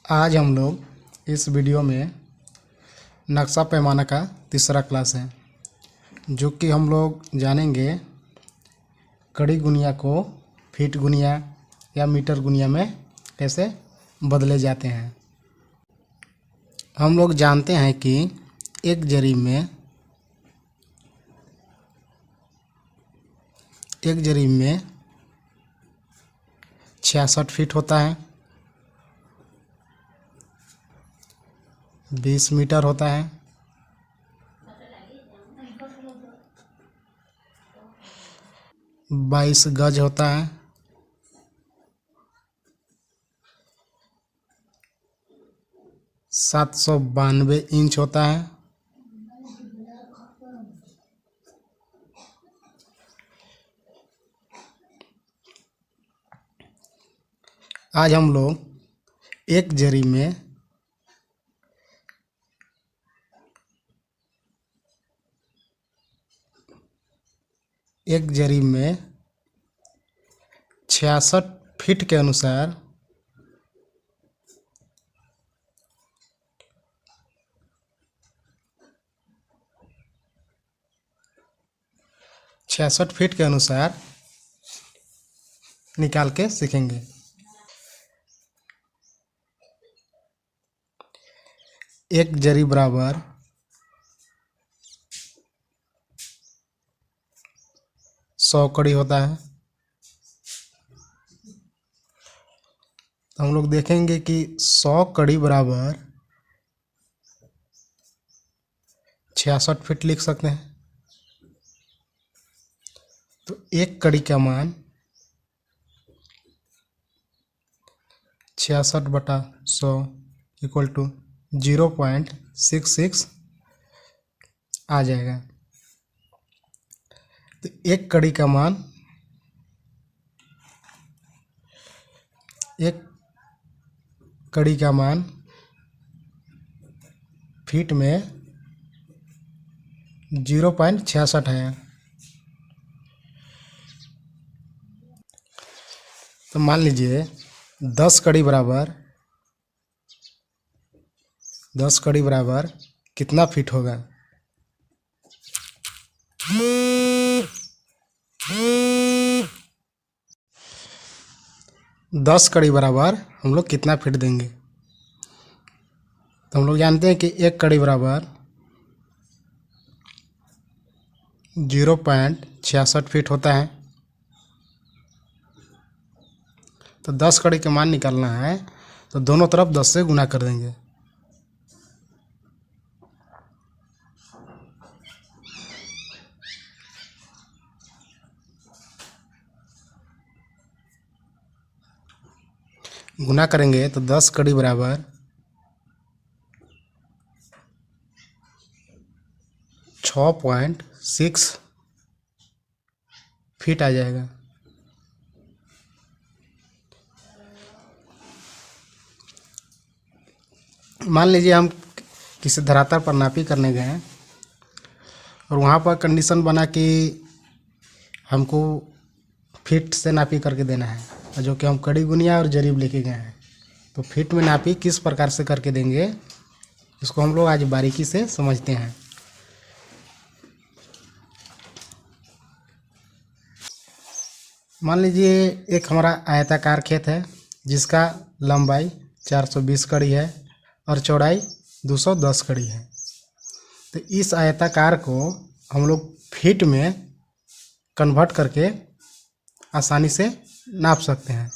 आज हम लोग इस वीडियो में नक्शा पैमाना का तीसरा क्लास है, जो कि हम लोग जानेंगे कड़ी गुनिया को फीट गुनिया या मीटर गुनिया में कैसे बदले जाते हैं। हम लोग जानते हैं कि एक जरीब में 66 फीट होता है, 20 मीटर होता है, 22 गज होता है, 792 इंच होता है, आज हम लोग एक जरीब में एक जरीब में 66 फीट के अनुसार 66 फीट के अनुसार निकाल के सीखेंगे। एक जरीब बराबर 100 कड़ी होता है। तो हम लोग देखेंगे कि 100 कड़ी बराबर 66 फीट लिख सकते हैं। तो एक कड़ी का मान 66/100 इक्वल टू 0.66 आ जाएगा। तो एक कड़ी का मान फीट में 0.66 है। तो मान लीजिए 10 कड़ी बराबर कितना फीट होगा? 10 कड़ी बराबर हम लोग कितना फीट देंगे? तो हम लोग जानते हैं कि एक कड़ी बराबर 0.66 फीट होता है। तो 10 कड़ी का मान निकालना है तो दोनों तरफ 10 से गुना कर देंगे। गुना करेंगे तो 10 कड़ी बराबर 6.6 फीट आ जाएगा। मान लीजिए हम किसी धरातल पर नापी करने गए हैं और वहाँ पर कंडीशन बना कि हमको फीट से नापी करके देना है, और जो कि हम कड़ी गुनिया और जरीब लेके गए हैं। तो फीट में नापी किस प्रकार से करके देंगे, इसको हम लोग आज बारीकी से समझते हैं। मान लीजिए एक हमारा आयताकार खेत है जिसका लंबाई 420 कड़ी है और चौड़ाई 210 कड़ी है। तो इस आयताकार को हम लोग फीट में कन्वर्ट करके आसानी से नाप सकते हैं।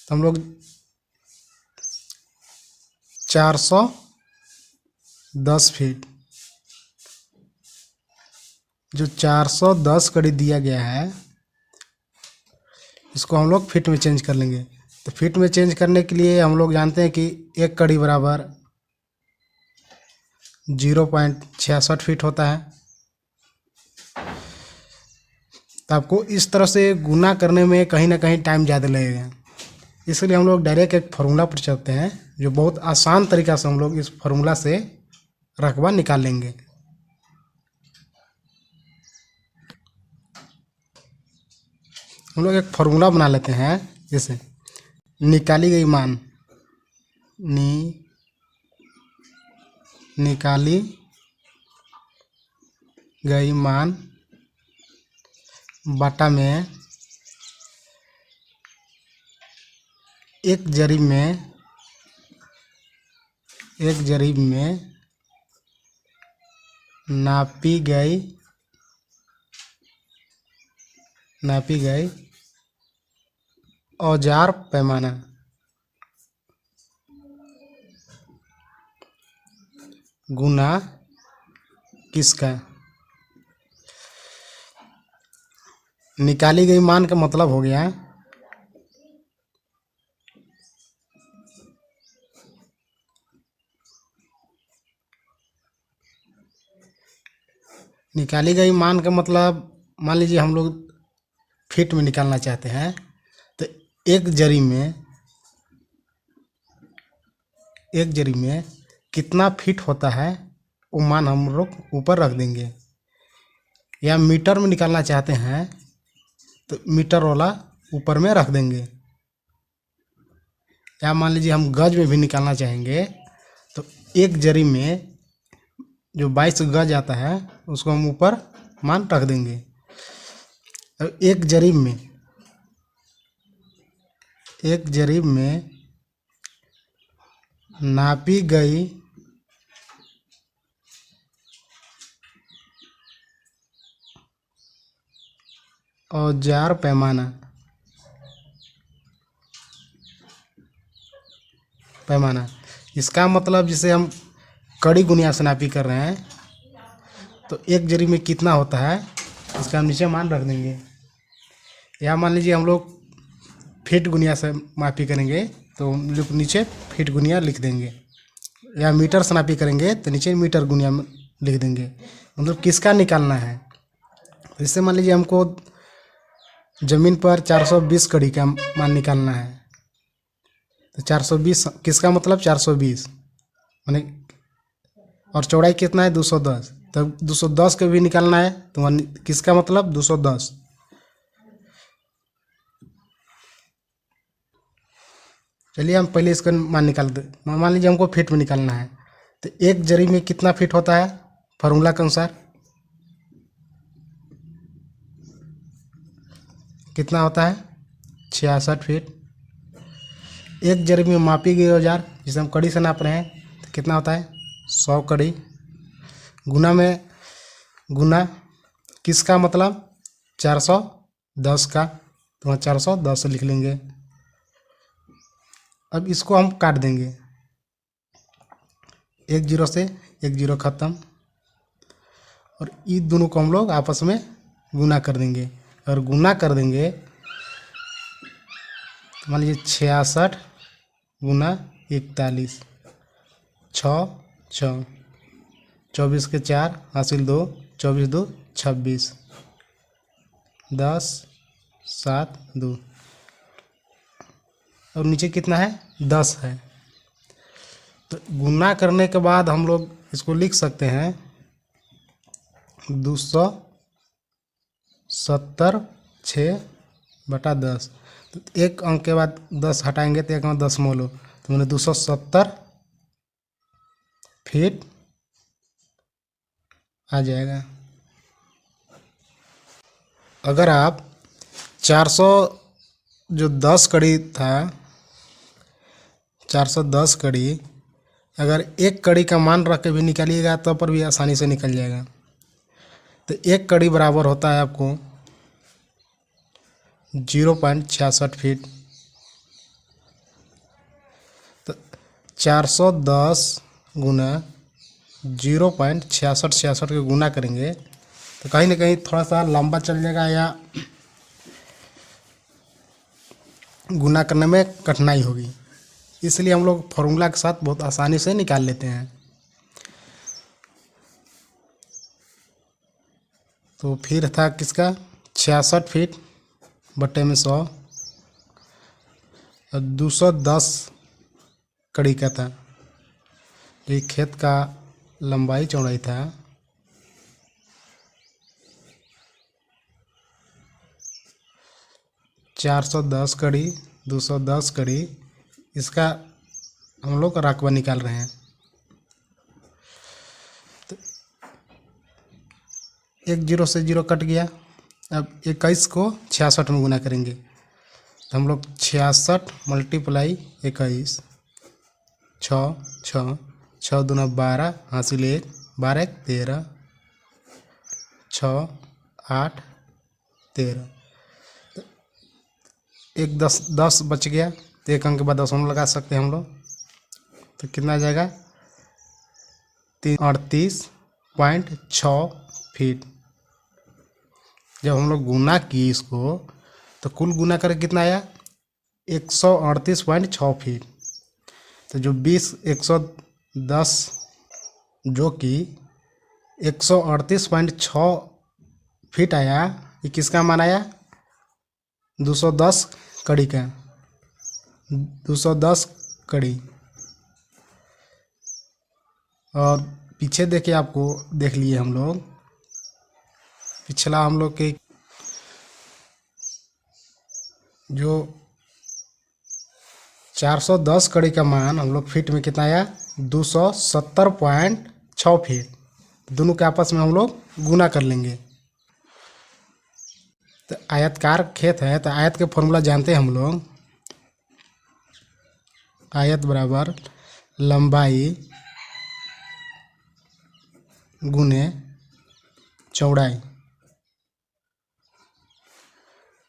तो हम लोग 410 फीट, जो 410 कड़ी दिया गया है, इसको हम लोग फीट में चेंज कर लेंगे। तो फीट में चेंज करने के लिए हम लोग जानते हैं कि एक कड़ी बराबर 0.66 फीट होता है। तो आपको इस तरह से गुना करने में कहीं ना कहीं टाइम ज़्यादा लगेगा, इसलिए हम लोग डायरेक्ट एक फार्मूला पर चलते हैं, जो बहुत आसान तरीका से हम लोग इस फार्मूला से रकबा निकाल लेंगे। हम लोग एक फार्मूला बना लेते हैं। जैसे निकाली गई मान निकाली गई मान बटा में एक जरीब में नापी गई औजार पैमाना गुना किसका। निकाली गई मान का मतलब हो गया निकाली गई मान का मतलब, मान लीजिए हम लोग फीट में निकालना चाहते हैं तो एक जरी में कितना फीट होता है वो मान हम लोग ऊपर रख देंगे। या मीटर में निकालना चाहते हैं तो मीटर वाला ऊपर में रख देंगे। या मान लीजिए हम गज में भी निकालना चाहेंगे तो एक जरी में जो 22 गज आता है उसको हम ऊपर मान रख देंगे। अब एक जरीब में नापी गई औजार पैमाना इसका मतलब जैसे हम कड़ी गुनिया से नापी कर रहे हैं तो एक जरी में कितना होता है इसका हम नीचे मान रख देंगे। या मान लीजिए हम लोग फीट गुनिया से मापी करेंगे तो हम लोग नीचे फीट गुनिया लिख देंगे। या मीटर से नापी करेंगे तो नीचे मीटर गुनिया लिख देंगे। मतलब किसका निकालना है। इससे मान लीजिए हमको ज़मीन पर 420 कड़ी का मान निकालना है तो 420 किसका मतलब 420 माने, और चौड़ाई कितना है 210, तब 210 को भी निकालना है तो किसका मतलब 210। चलिए हम पहले इसका मान निकाल दे। मान लीजिए हमको फीट में निकालना है तो एक जरी में कितना फीट होता है फार्मूला के अनुसार कितना होता है 66 फीट। एक जरी में मापी गई औजार जिसे हम कड़ी से नाप रहे हैं तो कितना होता है 100 कड़ी। गुना किसका मतलब 410 का, तो वहाँ 410 लिख लेंगे। अब इसको हम काट देंगे, एक जीरो से एक जीरो ख़त्म, और ये दोनों को हम लोग आपस में गुना कर देंगे। और गुना कर देंगे तो मान लीजिए 66 गुना 41 6 6 24 के 4 हासिल 2 24 2 26 10 7 2 और नीचे कितना है 10 है। तो गुना करने के बाद हम लोग इसको लिख सकते हैं 270/6 तो एक अंक के बाद 10 हटाएंगे तो एक में 10 मोलो, तो मैंने 270 फीट आ जाएगा। अगर आप 400 जो 10 कड़ी था 410 कड़ी अगर एक कड़ी का मान रख के भी निकालिएगा तो पर भी आसानी से निकल जाएगा। तो एक कड़ी बराबर होता है आपको 0.66 फीट। तो 410 गुना 0.66 के गुना करेंगे तो कहीं ना कहीं थोड़ा सा लंबा चल जाएगा या गुना करने में कठिनाई होगी, इसलिए हम लोग फार्मूला के साथ बहुत आसानी से निकाल लेते हैं। तो फिर था किसका 66 फीट बटे में 100 और 210 कड़ी का था। ये खेत का लंबाई चौड़ाई था 410 कड़ी 210 कड़ी। इसका हम लोग रकबा निकाल रहे हैं। तो 1 0 से 0 कट गया। अब 21 को 66 में गुना करेंगे, तो हम लोग 66 × 21, 6 6 6 दूना 12, हासिल 1, 12 1 13, 6 8 13, एक 10 बच गया, तो 1 अंक के बाद दशमलव लगा सकते हैं हम लोग। तो कितना आ जाएगा 38.6 फीट। जब हम लोग गुना किए इसको, तो कुल गुना करके कितना आया 138.6 फीट। तो जो 20 110 जो कि 138.6 फीट आया, ये किसका मान आया 210 कड़ी का, 210 कड़ी। और पीछे देखिए, आपको देख लिए हम लोग, पिछला हम लोग के जो 410 कड़ी का मान हम लोग फीट में कितना आया 270.6 फीट। दोनों के आपस में हम लोग गुना कर लेंगे। तो आयतकार खेत है, तो आयत के फॉर्मूला जानते हैं हम लोग। आयत बराबर लंबाई गुने चौड़ाई।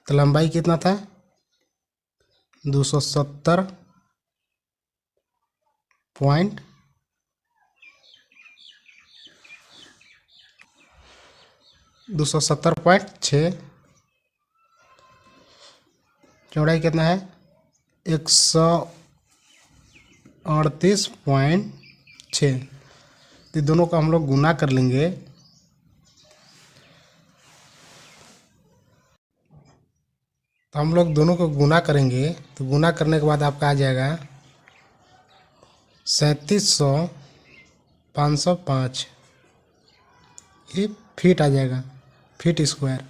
तो लंबाई कितना था 270.6। चौड़ाई कितना है 138.6। तो दोनों का हम लोग गुना कर लेंगे। तो हम लोग दोनों को गुना करेंगे, तो गुना करने के बाद आपका आ जाएगा 3700/505, ये फीट आ जाएगा, फीट स्क्वायर।